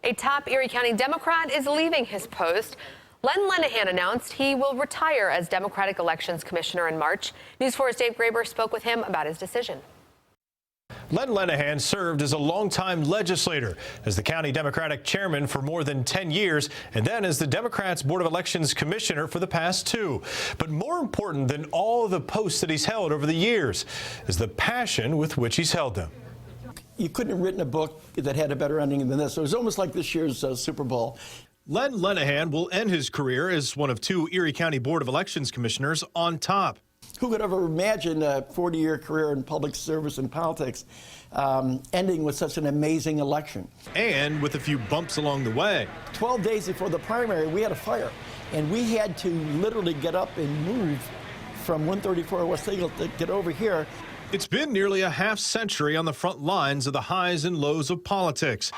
A top Erie County Democrat is leaving his post. Len Lenihan announced he will retire as Democratic Elections Commissioner in March. News 4's Dave Graber spoke with him about his decision. Len Lenihan served as a longtime legislator, as the county Democratic chairman for more than 10 years, and then as the Democrats' Board of Elections commissioner for the past 2. But more important than all of the posts that he's held over the years is the passion with which he's held them. You couldn't have written a book that had a better ending than this. It was almost like this year's Super Bowl. Len Lenihan will end his career as one of 2 Erie County Board of Elections commissioners on top. Who could ever imagine a 40-year career in public service and politics ending with such an amazing election? And with a few bumps along the way. 12 days before the primary, we had a fire, and we had to literally get up and move from 134 West Eagle to get over here. It's been nearly a half-century on the front lines of the highs and lows of politics.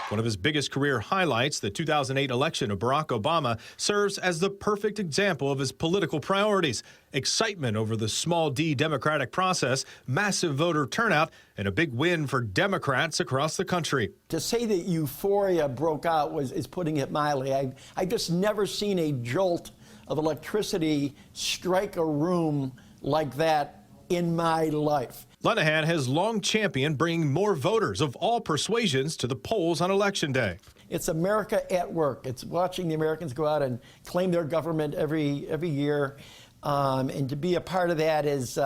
One of his biggest career highlights, the 2008 election of Barack Obama, serves as the perfect example of his political priorities. Excitement over the small d Democratic process, massive voter turnout, and a big win for Democrats across the country. To say that euphoria broke out is putting it mildly. I've just never seen a jolt of electricity strike a room like that in my life. Lenihan has long championed bringing more voters of all persuasions to the polls on Election Day. It's America at work. It's watching the Americans go out and claim their government every year, and to be a part of that is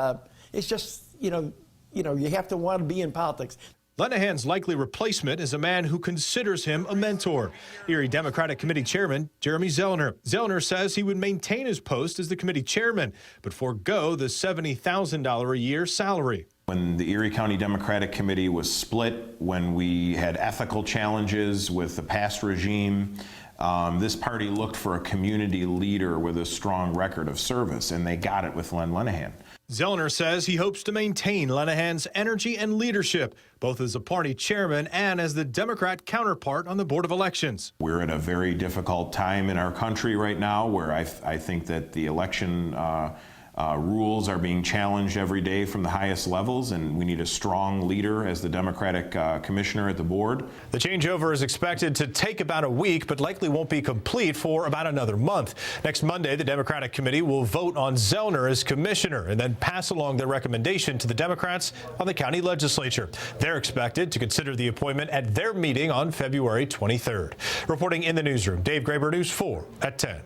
it's just you have to want to be in politics. Lenihan's likely replacement is a man who considers him a mentor. Erie Democratic Committee Chairman Jeremy Zellner. Zellner says he would maintain his post as the committee chairman, but forego the $70,000 a year salary. When the Erie County Democratic Committee was split, when we had ethical challenges with the past regime, this party looked for a community leader with a strong record of service, and they got it with Len Lenihan. Zellner says he hopes to maintain Lenihan's energy and leadership, both as a party chairman and as the Democrat counterpart on the Board of Elections. We're at a very difficult time in our country right now where I think that the election rules are being challenged every day from the highest levels, and we need a strong leader as the Democratic commissioner at the board. The changeover is expected to take about a week, but likely won't be complete for about another month. Next Monday, the Democratic committee will vote on Zellner as commissioner and then pass along their recommendation to the Democrats on the county legislature. They're expected to consider the appointment at their meeting on February 23rd. Reporting in the newsroom, Dave Graber, News 4 at 10.